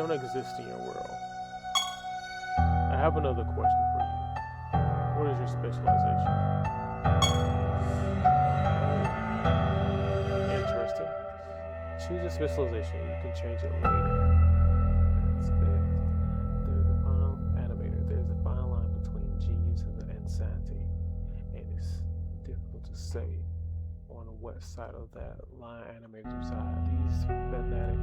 want to exist in your world. I have another question for you. What is your specialization? Interesting. Choose a specialization. You can change it later. That's it. There's the final animator. There's a fine line between genius and insanity. And it's difficult to say on what side of that line animators reside. These fanatic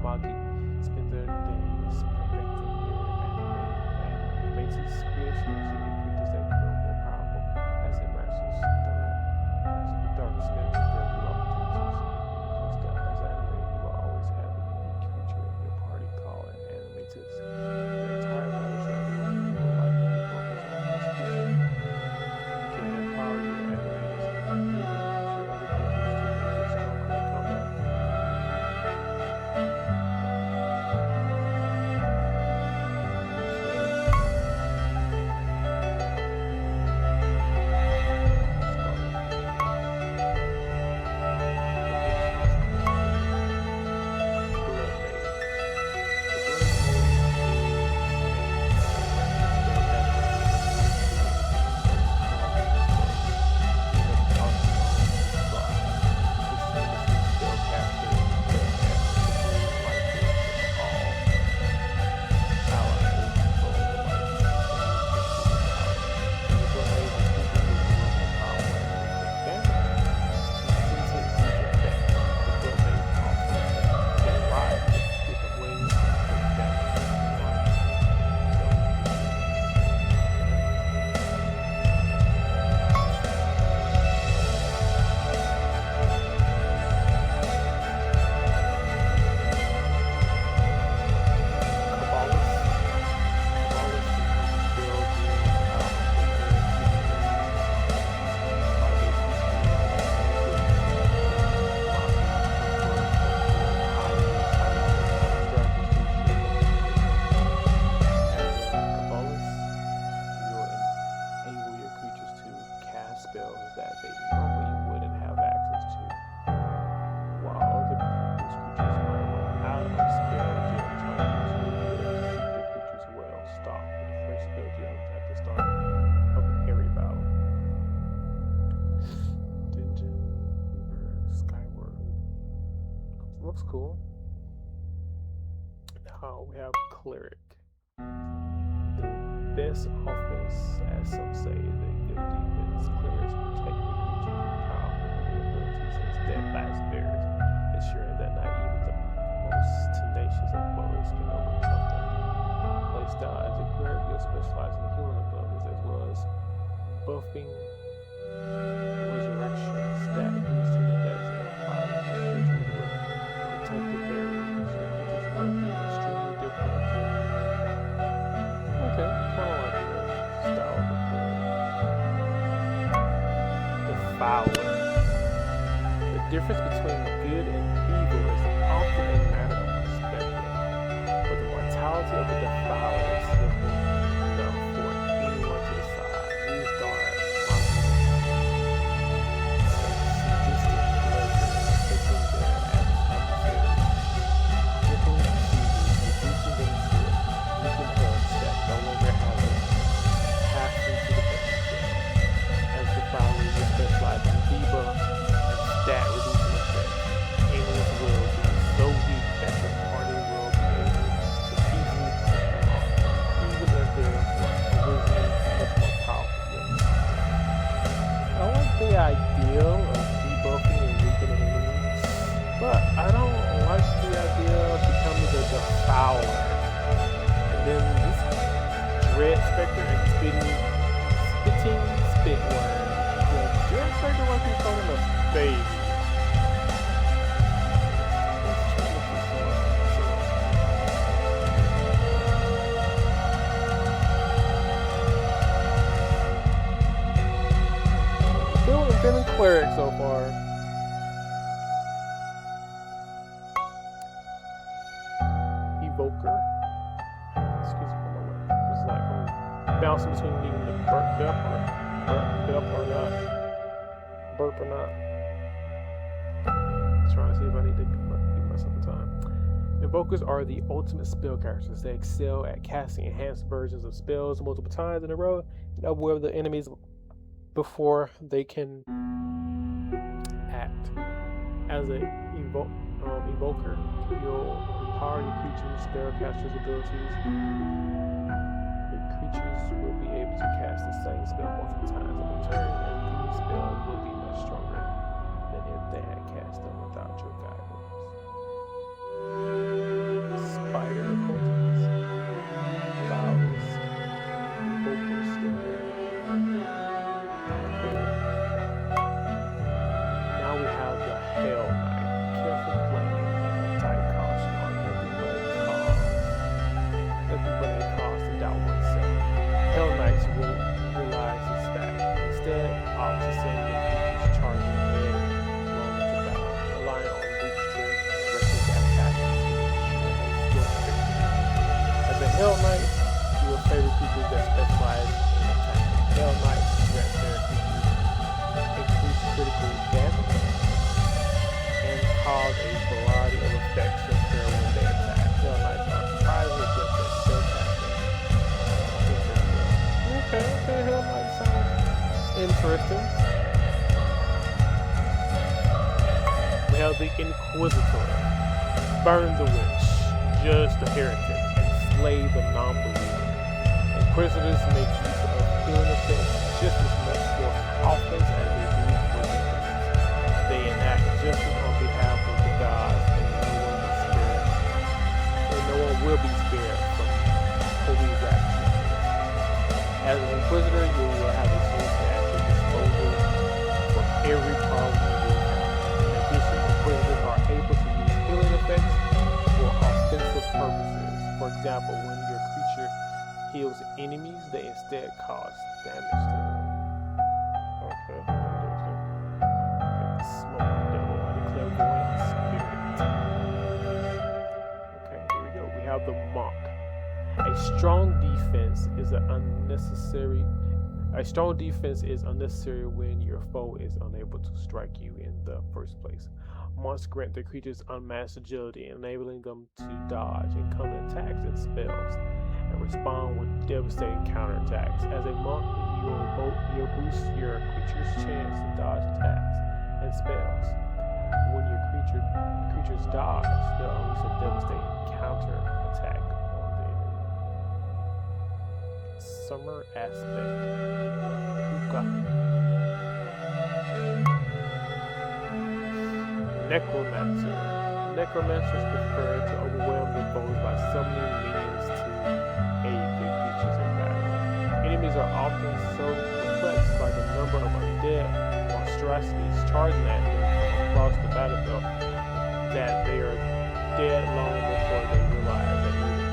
Magi spend their days perfecting their animators' creations, unique creatures that grow more powerful as their masters dark skins and their new opportunities. Plus, as animator, you will always have a unique creature in your party called an animators. The entire matter strategy will like to focus on execution. You can empower your animators and your other creatures to make it stronger in combat. Spells that they normally wouldn't have access to, while other people's creatures might run out of spells during turns. You have to keep your creatures well stocked with fresh spell gems at the start of every battle. Dungeon Weaver Skyward looks cool. Now we have Cleric. The best offense, as some say, is a good defense. Clerics protect the creatures with powerful abilities and steadfast bears, ensuring that not even the most tenacious of foes can overcome them. Playstyle as a cleric, you'll specialize in healing abilities as well as buffing resurrection stat boosting attacks and empowering your creatures with protective barriers. Your creatures will be extremely different. Okay, kind of like the style of the cleric. Fowler. The difference between good and evil is often a matter of perspective, but the mortality of the Defiler is simple enough for anyone to decide. These guards sadistic pleasure in afflicting their adversaries, crippling diseases, reducing them to weakened health that no longer have a path into the battlefield. As Defiler, you specialize in debuff and stat reducing effects. Aliens will be so weak that the party will be able to easily pick them off, even if they're originally much more powerful than you. I like the idea of debuffing and weakening enemies, but I don't like the idea of becoming the Defiler. And then this Dread Spectre and spitting Spitworm. Dread Spectre like he's calling a baby. Feeling cleric so far. Evoker. Excuse me for a moment. It's like bouncing between needing to burp or not. Burp or not. Trying to see if I need to give myself some time. Invokers are the ultimate spell casters. They excel at casting enhanced versions of spells multiple times in a row and overwhelm the enemies before they can act. As an evoker, you'll empower your creature's spellcaster's abilities. Your creatures will be able to cast the same spell multiple times in return, and these spells will be much stronger than if they had cast them without your guidance. Spider cultists, Flowers, Vocal Stinger. Now we have the Hell Knight. Careful playing and tight caution on nothing but a cost to doubt oneself. Hell Knights will realize this fact. Instead, opt to send their creatures charging head long into battle, relying on brute strength and aggressive attacking to ensure a swift victory. As a Hell Knight, you will favor creatures that specialize in attacking. Hell Knights grant their creatures increased critical damage and cause a variety of effects to occur when they attack. Hell Knights are surprisingly adept at spellcasting. Okay, Hell Knight sounds interesting. We have the Inquisitor. Burn the witch, judge the heretic, and slay the non-believer. Inquisitors make use of healing effects just as much for offense as they do for defense. They enact justice on behalf of the gods, and no one will be spared from holy rapture. As an Inquisitor, you will have a solution at your disposal for every problem you encounter. In addition, Inquisitors are able to use healing effects for offensive purposes. For example, when your creature heals enemies, they instead cause damage to them. Okay, interesting. Like the smoke devil and the clairvoyant spirit. Okay, here we go. We have the monk. A strong defense is unnecessary when your foe is unable to strike you in the first place. Monks grant their creatures unmatched agility, enabling them to dodge incoming attacks and spells and respond with devastating counterattacks. As a monk, you'll boost your creature's chance to dodge attacks and spells. When your creatures dodge, they'll unleash a devastating counterattack on the enemy. Summer aspect. Necromancer. Necromancers prefer to overwhelm their foes by summoning minions to aid their creatures in battle. Enemies are often so perplexed by the number of undead monstrosities charging at them from across the battlefield that they are dead long before they realize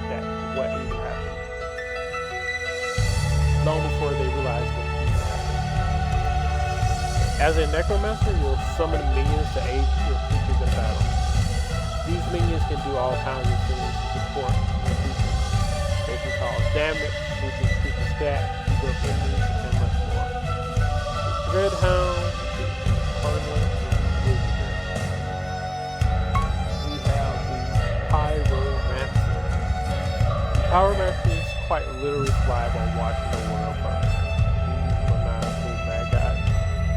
that what even happened. Long before they realize what even happened. As a necromancer, you'll summon minions to aid your creatures in battle. These minions can do all kinds of things to support your creatures. They can cause damage, increase creature stats, debuff enemies, and much more. The Dreadhound, the Infernal Inquisitor. We have the Pyromancer. The Pyromancers quite literally thrive on watching the world burn. These maniacal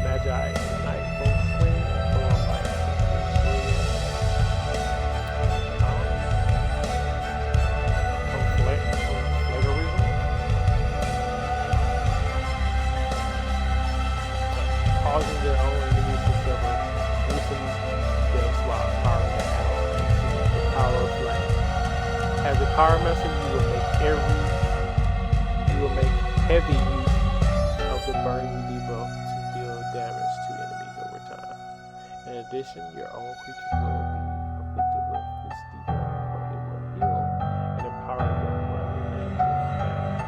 magi ignite both flame and thorn light with brilliant conflagrism, causing their own enemies to suffer gruesome deaths while empowering their allies with the power of flame. As a pyromancer, you will make heavy use of the burning debuff to deal damage to enemies over time. In addition, your own creatures will be afflicted with this debuff, but it will heal and empower them rather than deal damage.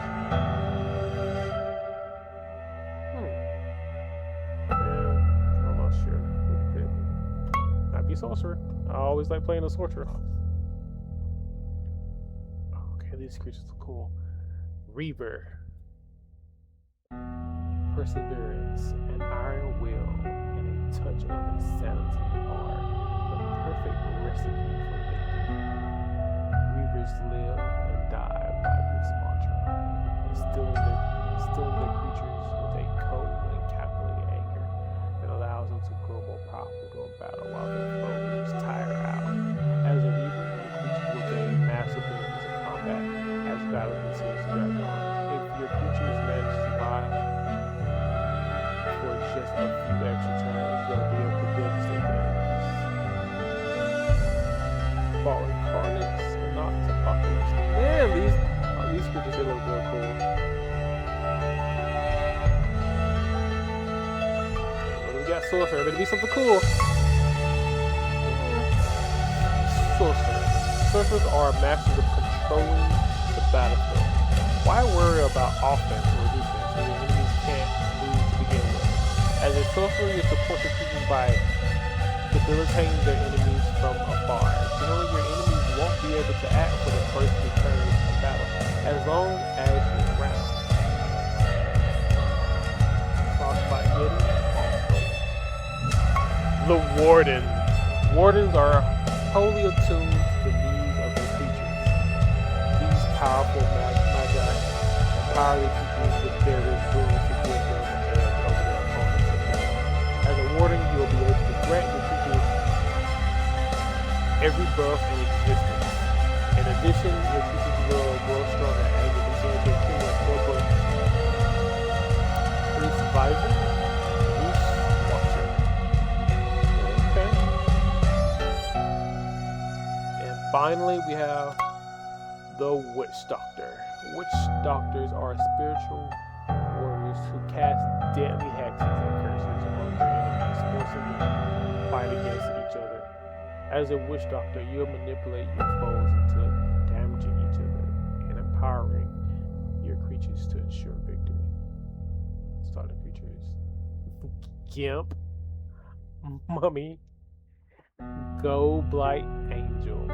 I'm not sure who to pick. Might be sorcerer. I always like playing a sorcerer. Okay, these creatures are cool. Reaver. Perseverance, an iron will, and a touch of insanity are the perfect recipe for victory. Reavers live and die by this mantra, instilling their creatures with a cold and calculating anger that allows them to grow more powerful during battle while their foes tire out. As a Reaver, your creatures will gain massive benefits in combat as battle continues to drag on. If your creatures manage to survive for just a few extra turns, they'll be able to devastate their enemies. Fallen Carnates, not Apocalypse. Man, these creatures they look real cool. We got Sorcerer, better be something cool. Sorcerer. Sorcerers are masters of controlling the battlefield. Why worry about offense or defense when your enemies can't move to begin with? As a sorcerer, you support the creatures by debilitating their enemies from afar. Generally, your enemies won't be able to act for the first few turns of battle, as long as you're around. Frostbite Yeti, the Warden. Wardens are wholly attuned to the needs of their creatures. These powerful magi empower their creatures with their ability to give them an edge over their opponents in battle. As a Warden, you will be able to grant your creatures every buff in existence. In addition, your creatures will grow stronger as you continue to accumulate more buffs. Police Advisor, Police Watcher. Okay. And finally, we have the Witch Doctor. Witch Doctors are spiritual warriors who cast deadly hexes and curses on their enemies, forcing them to fight against each other. As a Witch Doctor, you'll manipulate your foes into damaging each other and empowering your creatures to ensure victory. Starter creatures: Gimp, Mummy, Go Blight Angel.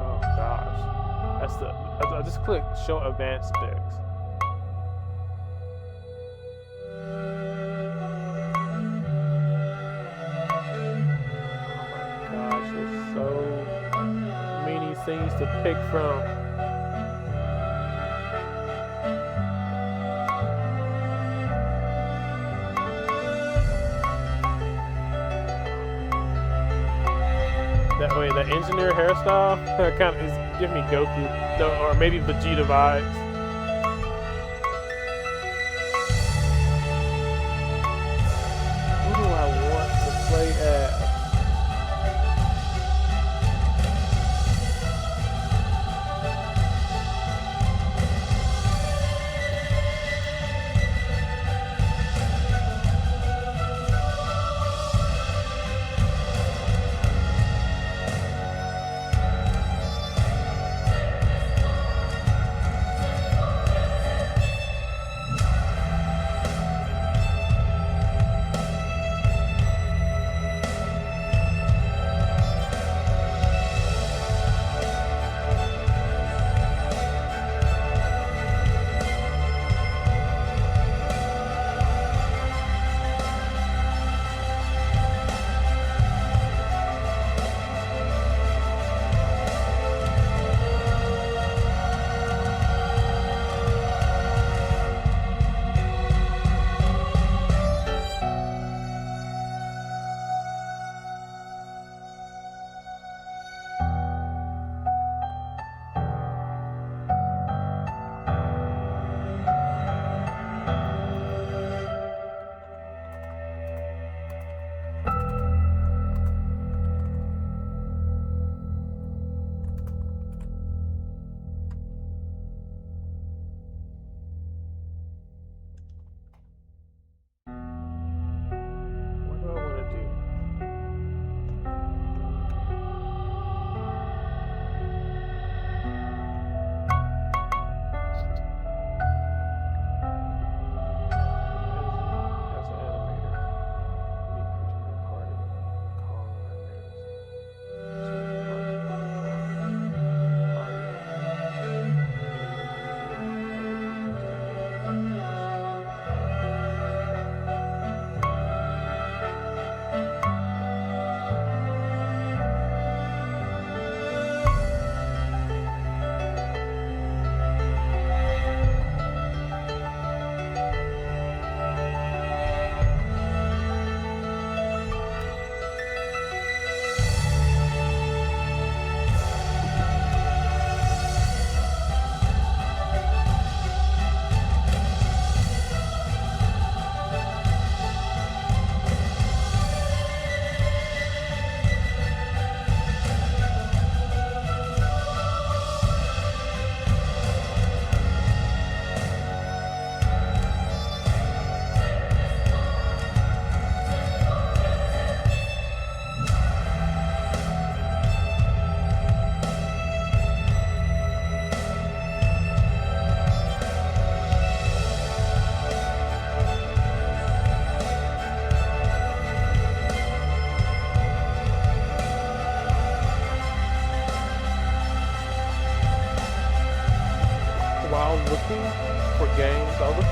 Oh gosh, that's the. I just clicked show advanced specs. Oh my gosh, there's so many things to pick from. That way, the engineer hairstyle kind of is giving me Goku, or maybe Vegeta vibes. Who do I want to play as?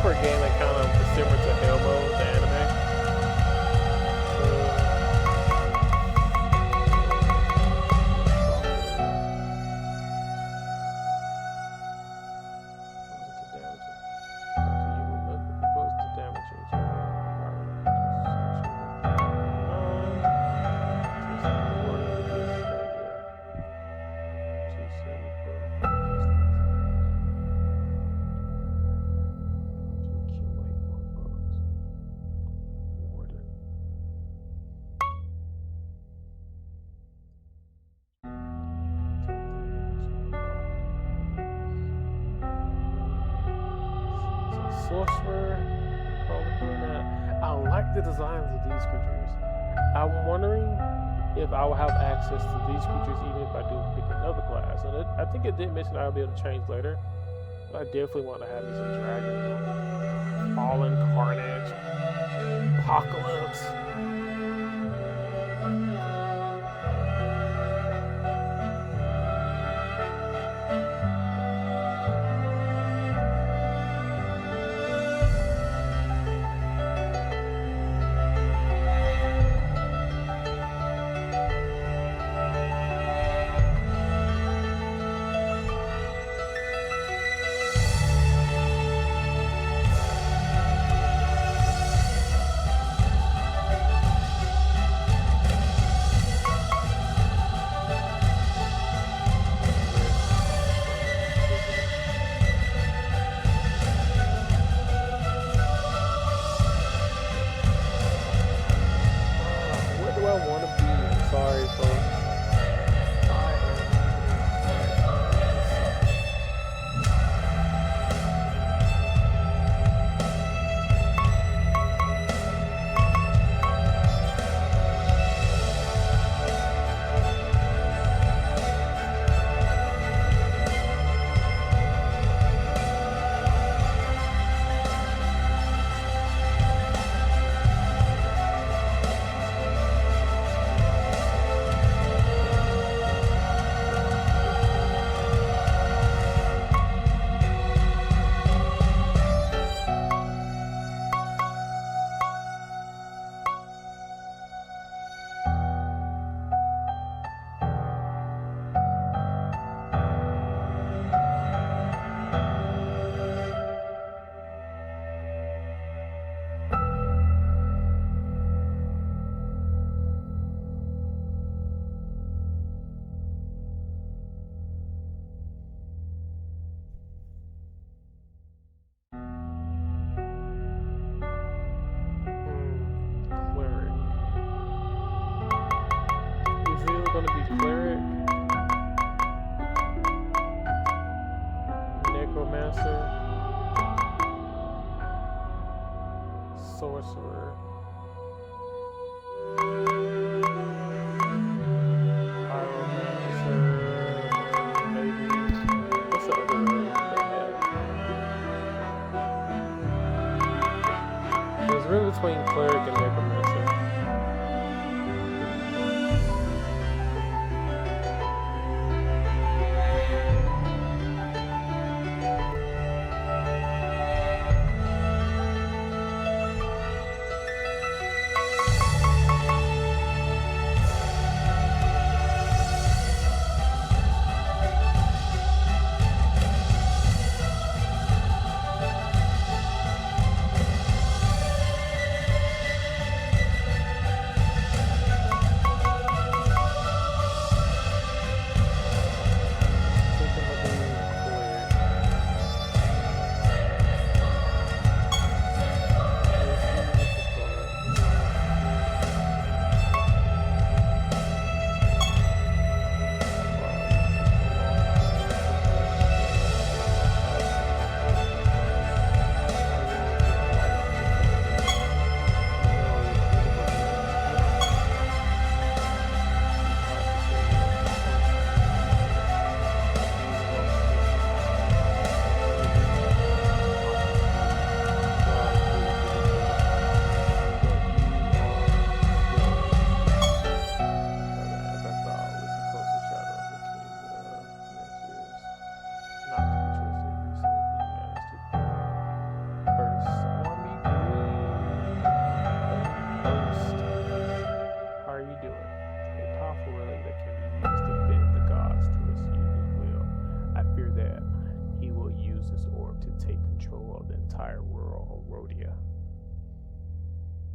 for a game that kind of is similar to Hell Mode, the anime. Sorcerer, I like the designs of these creatures. I'm wondering if I will have access to these creatures even if I do pick another class. And I think it did mention I'll be able to change later. But I definitely want to have me some dragons. Fallen Carnage. Apocalypse. Cleric, Necromancer, Sorcerer, Pyromancer, maybe. What's the other one they have? It's really between Cleric and Necromancer.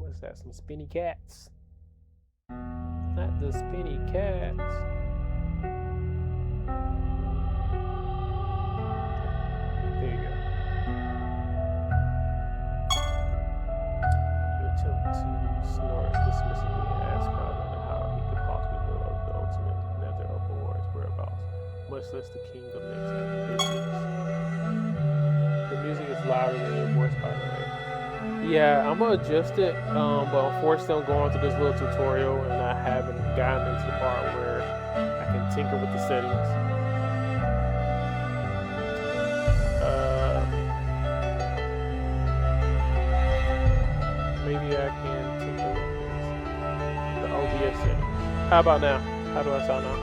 What's that? Some spinny cats. Not the spinny cats. There you go. You attempt to snort dismissively and ask Calvin how he could possibly know of the ultimate nether of Auror's whereabouts, much less the king of next ambitions. The music is louder than your voice, by the way. Yeah, I'm gonna adjust it, but unfortunately I'm going through this little tutorial and I haven't gotten into the part where I can tinker with the settings. Maybe I can tinker with the OBS settings. How about now? How do I sound now?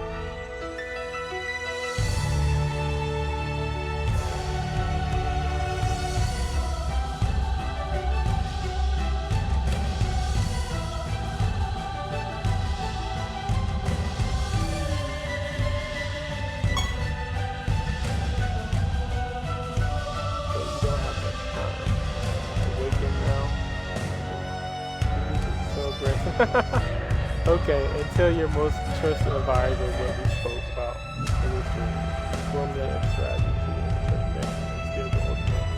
Okay, and tell your most trusted advisor what we spoke about in this dream. Formula and strategy to interpret and steal the ultimate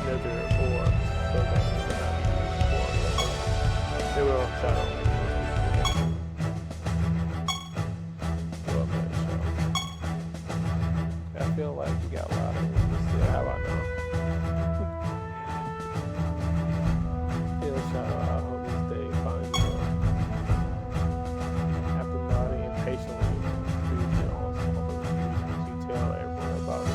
nether or so that it will not be used for another. They will shadow. I feel like we got a lot of this. Yeah, how about now? Feel shadow. I hope this day finds you. After nodding impatiently, you tell everyone about it.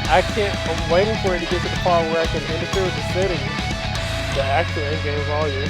I can't, I'm waiting for it to get to the part where I can interfere with the settings, the actual in-game volume.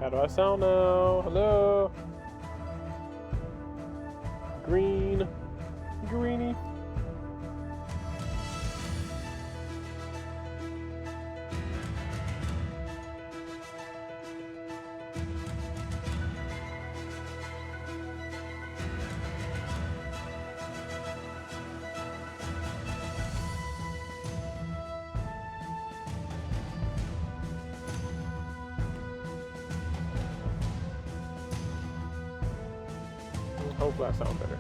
How do I sound now? Hello? Green. Greeny. Hopefully I sound better.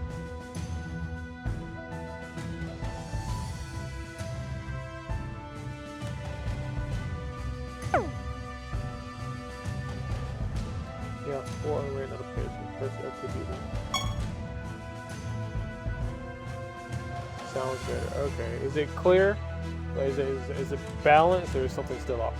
Yeah, 4 rate notifications. Press F to do this. Sounds better. Okay. Is it clear? Is it balanced, or is something still off?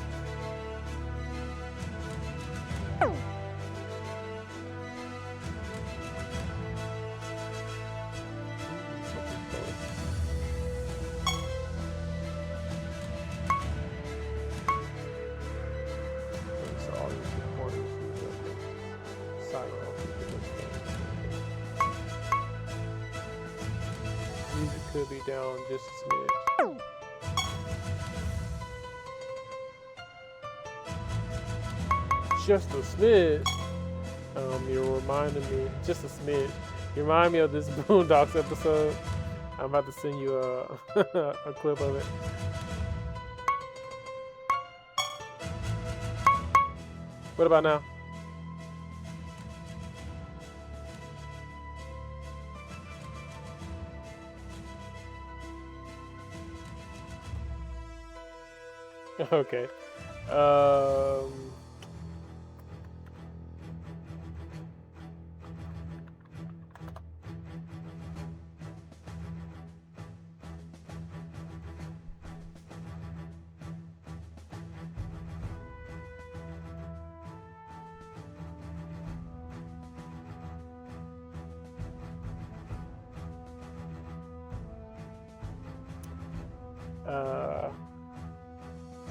Music could be down just a smidge. Just a smidge. You're reminding me, just a smidge. You remind me of this Boondocks episode. I'm about to send you a clip of it. What about now? Okay.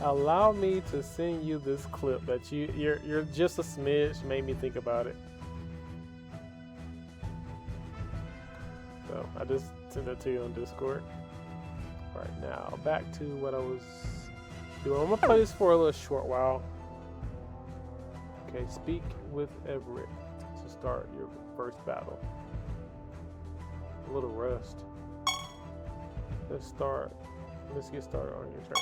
Allow me to send you this clip that you're just a smidge made me think about it. So I just sent it to you on Discord. Right now, back to what I was doing. I'm gonna play this for a little short while. Okay, speak with Everett to start your first battle. A little rust. Let's get started on your turn.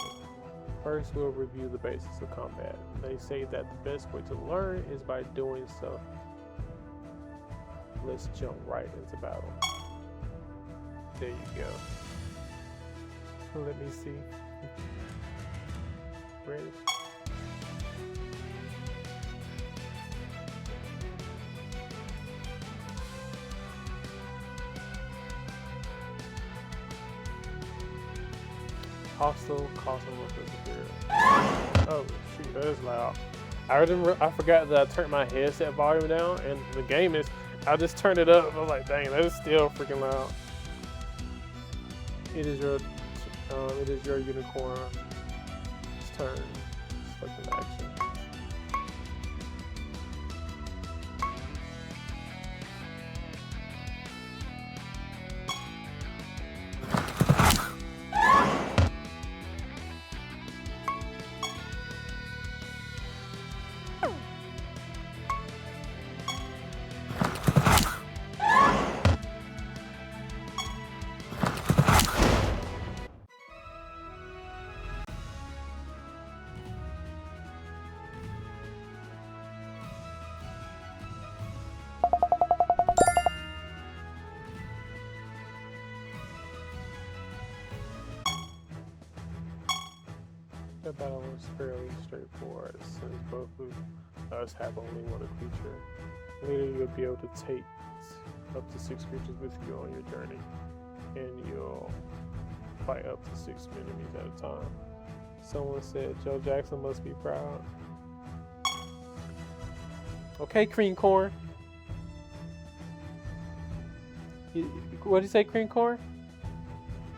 First, we'll review the basics of combat. They say that the best way to learn is by doing so. Let's jump right into battle. There you go. Let me see. Ready? Hostile causing will disappear. Oh shoot, that is loud. I forgot that I turned my headset volume down, and the game is. I just turned it up. I was like, dang, that is still freaking loud. It is your unicorn's turn. Select an action. The battle is fairly straightforward since both of us have only one creature. Later, you'll be able to take up to 6 creatures with you on your journey, and you'll fight up to 6 enemies at a time. Someone said Joe Jackson must be proud. Okay, cream corn. What did you say, cream corn?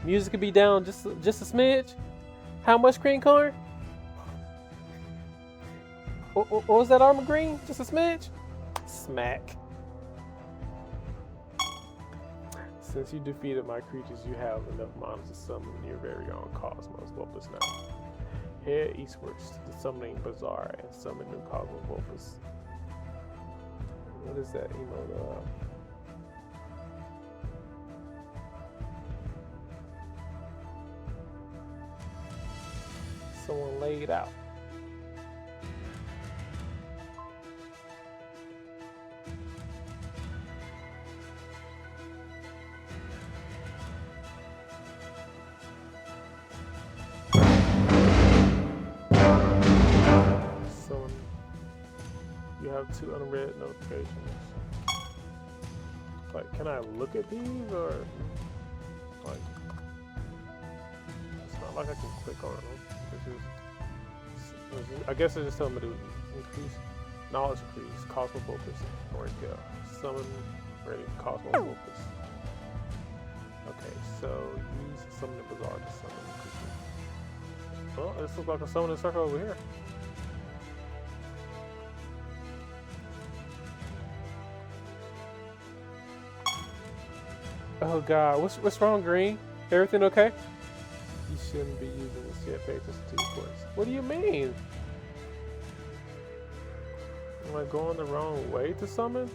Music could be down just a smidge. How much cream corn? What was that armor green? Just a smidge? Smack. Since you defeated my creatures, you have enough mana to summon your very own Cosmos Vulpus now. Head eastwards to the Summoning Bazaar and summon new Cosmos Vulpus. What is that emote? Someone laid out. You have 2 unread notifications. Like, can I look at these or like? It's not like I can click on them. I guess it's just telling me to increase knowledge, increase Cosmo Focus, or go summon ready Cosmo Focus. Okay, so use summon the Bazaar to summon the creature. Oh, this looks like a summoning circle over here. Oh god, what's wrong, Green? Everything okay? You shouldn't be using this yet. Pay attention to your voice. What do you mean? Am I going the wrong way to summon?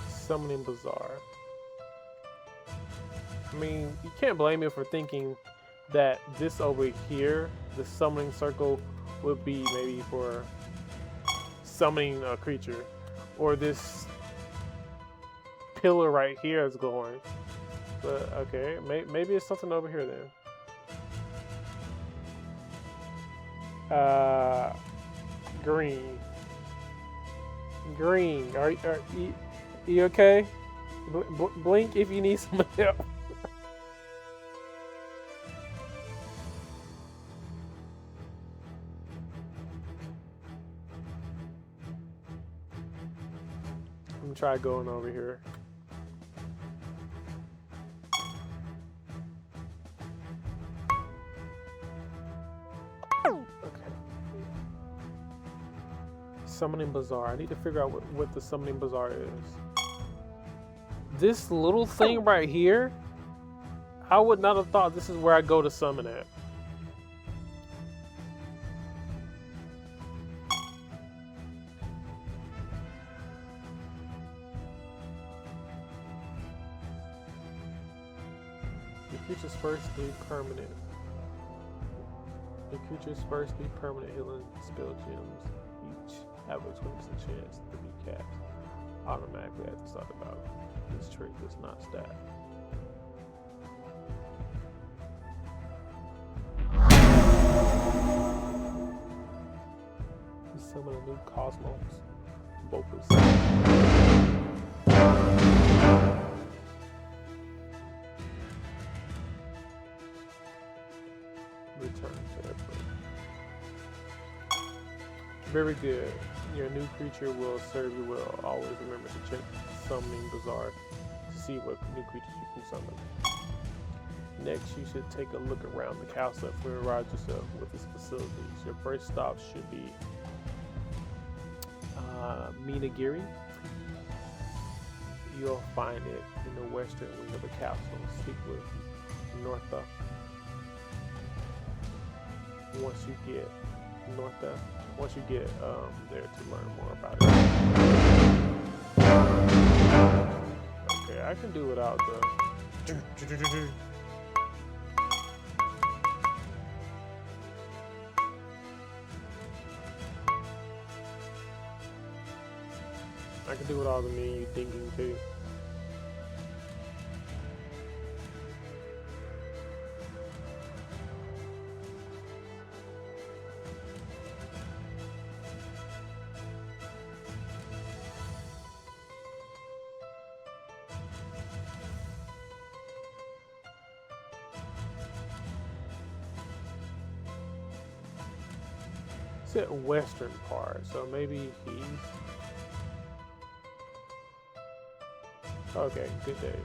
Summoning Bazaar. I mean, you can't blame me for thinking that this over here, the summoning circle, would be maybe for summoning a creature, or this pillar right here is glowing. But okay, maybe it's something over here then. Green. Are you okay? Blink if you need some help. I'm gonna try going over here. Okay. Summoning Bazaar. I need to figure out what the Summoning Bazaar is. This little thing right here, I would not have thought this is where I go to summon at. Creature's first 3 permanent. The creature's first 3 permanent healing spell gems each have a 20% chance to be cast automatically at the start of the battle. This trait does not stack. You summon a new Cosmos Vulpus. Return to airplane. Very good. Your new creature will serve you well. Always remember to check Summoning Bazaar to see what new creatures you can summon. Next, you should take a look around the castle and familiarize yourself with its facilities. Your first stop should be Minagiri. You'll find it in the western wing of the castle. Speak with Northa. Once you get there to learn more about it. Okay, I can do without the. I can do without the menu thinking too. Said western part, so maybe east. Okay, good day,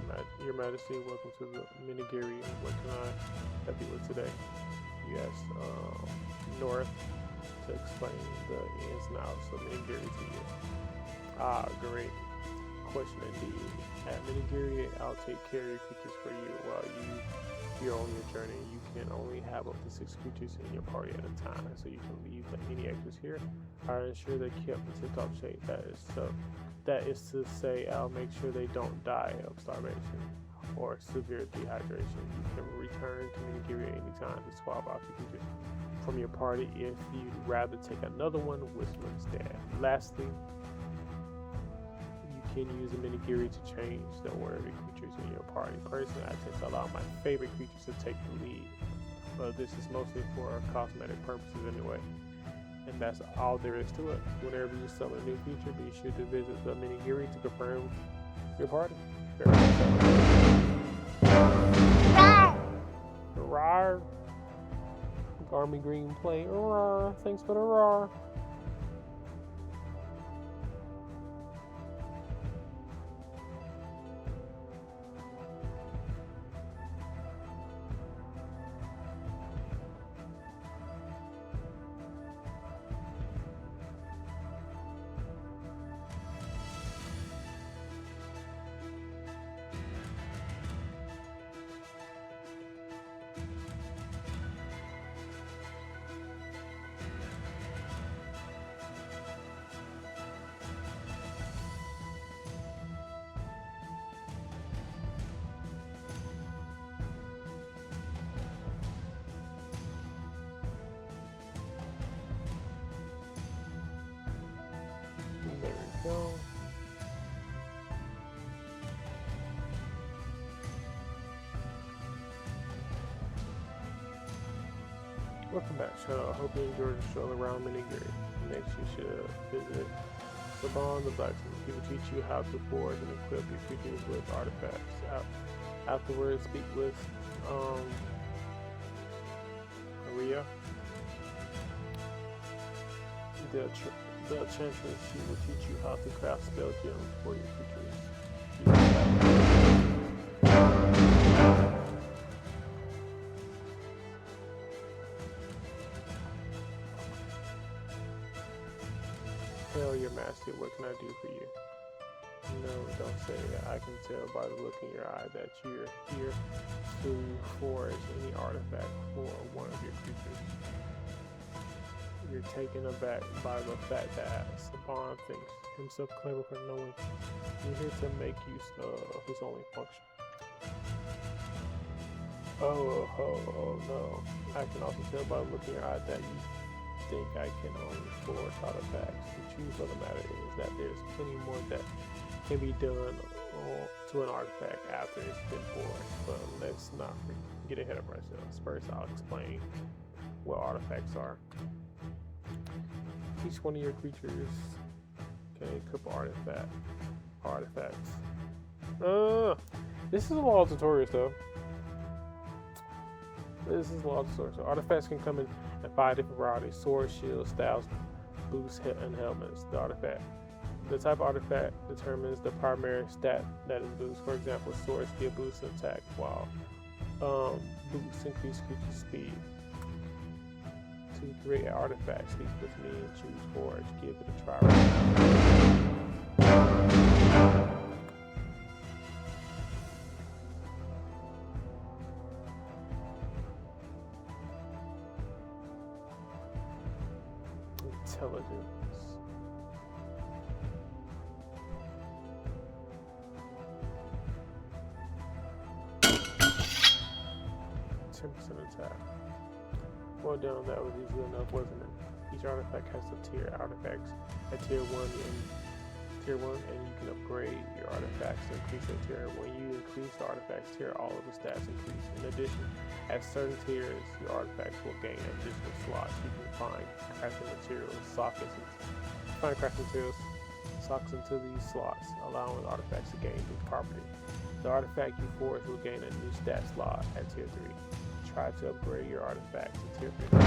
Your Majesty. Welcome to the Minigiri. What can I help you with today? Yes, North to explain the ins and outs of Minigiri to you. Ah, great question indeed. At Minigiri, I'll take care of your creatures for you while you're on your journey. You can only have up to 6 creatures in your party at a time, so you can leave any extras here. I'll ensure they're kept in tip-top shape. That is to say, I'll make sure they don't die of starvation or severe dehydration. You can return to Minigiri at any time to swap out your creatures from your party if you'd rather take another one with you instead. Lastly, you can use a Minigiri to change the order of the creatures in your party. Personally, I tend to allow my favorite creatures to take the lead, but this is mostly for cosmetic purposes anyway. And that's all there is to it. Whenever you sell a new feature, be sure to visit the Minigiri to confirm your party. Rawr. Army Green play. Rawr. Thanks for the rawr. There we go. Welcome back, Shadow. I hope you enjoyed the stroll around Minigiri. Next, you should visit Saban the Blacksmith. He will teach you how to forge and equip your creatures with artifacts. Afterwards, speak with Maria, the enchantress. She will teach you how to craft spell gems for your creatures. Tell your master, what can I do for you? No, don't say that. I can tell by the look in your eye that you're here to forge any artifact for one of your creatures. You're taken aback by the fact that Saban thinks himself clever for knowing you're here to make use of his only function. Oh no. I can also tell by the look in your eye that you think I can only forge artifacts. The truth of the matter is that there's plenty more that can be done to an artifact after it's been forged, but let's not get ahead of ourselves. First, I'll explain what artifacts are. Each one of your creatures can equip artifacts. This is a lot of tutorials though. This is a lot of tutorials. So artifacts can come in 5 different varieties: swords, shields, staves, boots, and helmets. The type of artifact determines the primary stat that is boost. For example, swords give boost in attack, while boots increase creature speed. To create an artifact, speak with me and choose forge. Give it a try. Intelligence. 10% attack. Well done, that was easy enough, wasn't it? Each artifact has a tier. Artifacts at tier 1 and you can upgrade your artifacts to increase their tier. When you increase the artifacts tier, all of the stats increase. In addition, at certain tiers, your artifacts will gain additional slots. You can find crafting materials, sockets into these slots, allowing artifacts to gain new properties. The artifact you forge will gain a new stat slot at tier 3. Try to upgrade your artifacts to tier 3.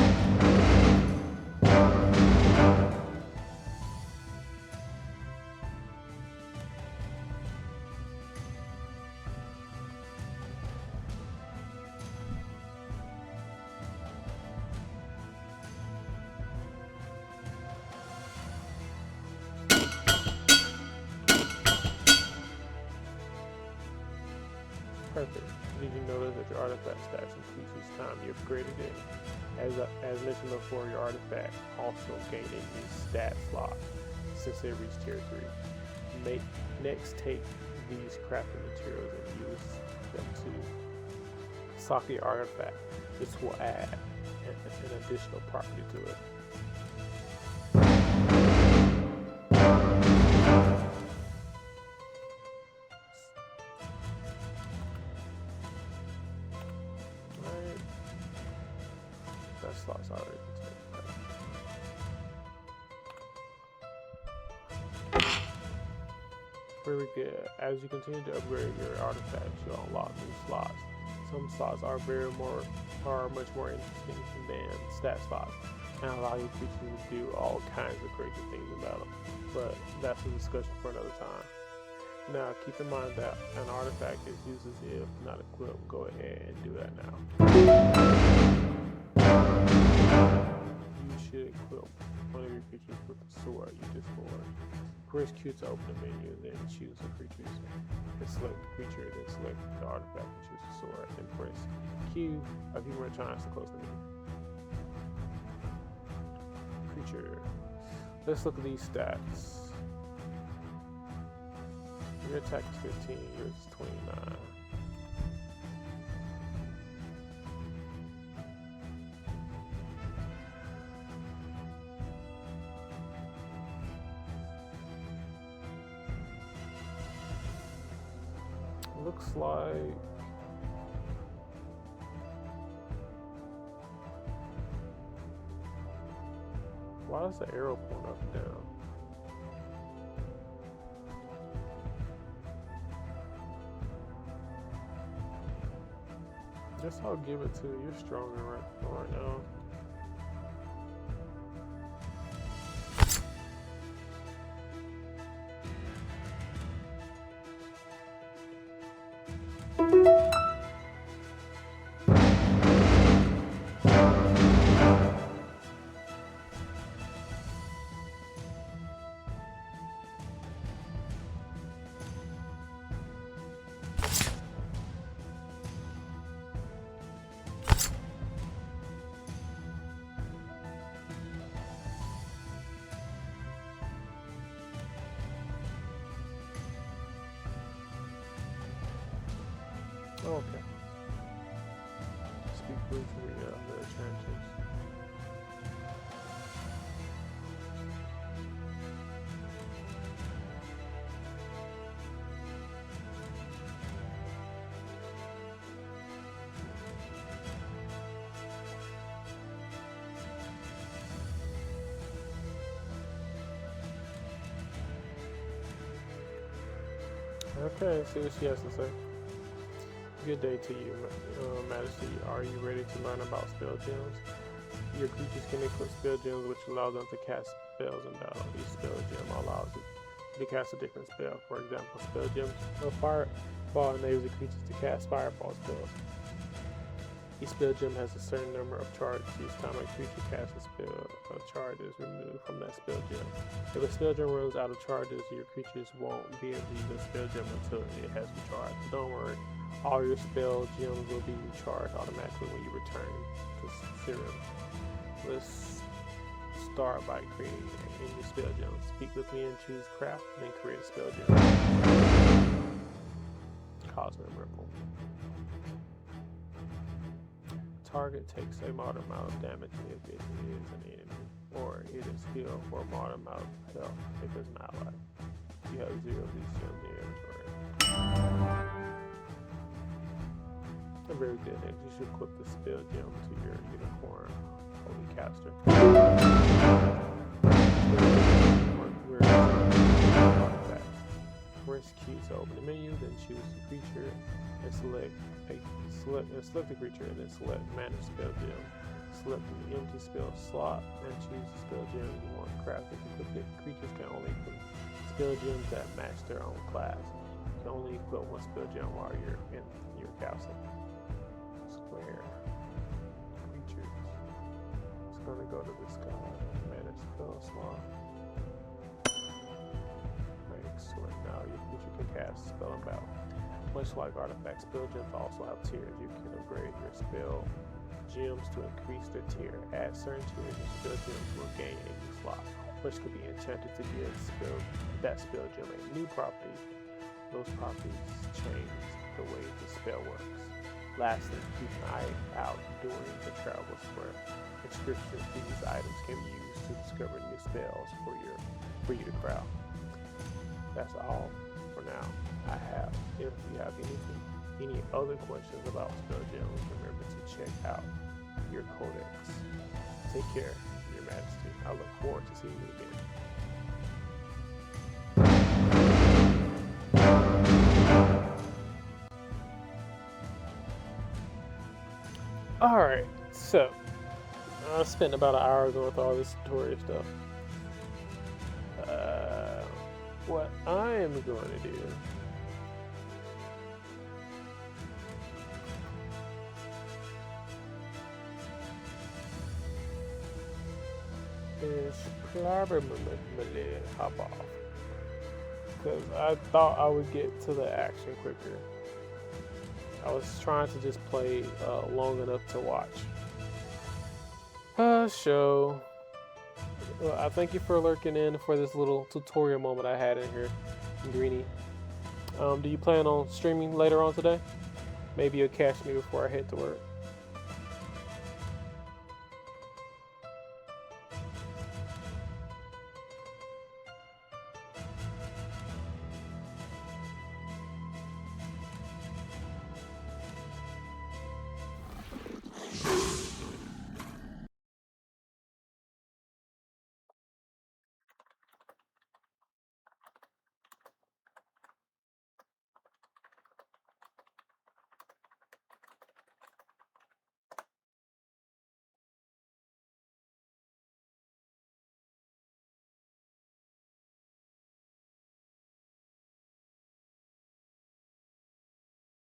Perfect. Did you notice that your artifact stats increase each time you upgraded it? As mentioned before, your artifact also gained a new stat slot since they reached tier 3. Next, take these crafting materials and use them to sock your artifact. This will add an additional property to it. Alright. That slot's already taken. Very good. As you continue to upgrade your artifacts, you'll unlock new slots. Some slots are much more interesting than stat slots and allow your creatures to do all kinds of crazy things in battle. But that's a discussion for another time. Now keep in mind that an artifact is used as if not equipped. Go ahead and do that now. You should equip one of your creatures with a sword you just forged. Press Q to open the menu, then choose the creatures. Then select the creature, then select the artifact and choose the sword. Then press Q a few more times to close the menu. Creature. Let's look at these stats. Your attack is 15, yours is 29. Looks like why is the arrow point up and down? Guess I'll give it to you. You're stronger right now. Oh, okay. Speak briefly of the chances. Okay, see what she has to say. Good day to you, Majesty. Are you ready to learn about spell gems? Your creatures can equip spell gems, which allow them to cast spells in battle. Each spell gem allows you to cast a different spell. For example, spell gems of Fireball enables the creatures to cast Fireball spells. Each spell gem has a certain number of charges. Each time a creature casts a spell, a charge is removed from that spell gem. If a spell gem runs out of charges, your creatures won't be able to use the spell gem until it has recharged. But don't worry. All your spell gems will be recharged automatically when you return to Siralim. Let's start by creating a new spell gem. Speak with me and choose craft, then create a spell gem. Cosmic Ripple. Target takes a moderate amount of damage if it is an enemy, or it is healed for a moderate amount of health if it's an ally. You have 0 of these gems in your inventory. Very good. Next, you should equip the spell gem to your unicorn holy caster. Press Q to open the menu, then choose the creature and select the creature, and then select manage spell gem. Select the empty spell slot and choose the spell gem you want crafted. Equipped creatures can only equip spell gems that match their own class. You can only equip one spell gem while you're in your castle. Square creatures. It's gonna go to this guy. Manage spell slot. Make so now your creature can cast spell and battle. Much like artifacts, spell gems also have tiers. You can upgrade your spell gems to increase their tier. Add certain tiers and spell gems will gain a new slot, which can be enchanted to give that spell gem a new property. Those properties change the way the spell works. Lastly, keep an eye out during the travels for inscriptions. These items can be used to discover new spells for you to craft. That's all for now. If you have any other questions about spell gems, remember to check out your codex. Take care, Your Majesty. I look forward to seeing you again. Alright, so I spent about an hour going through all this tutorial stuff. What I am going to do is probably hop off, because I thought I would get to the action quicker. I was trying to just play long enough to watch show. Well, I thank you for lurking in for this little tutorial moment I had in here, Greenie. Do you plan on streaming later on today? Maybe you'll catch me before I head to work.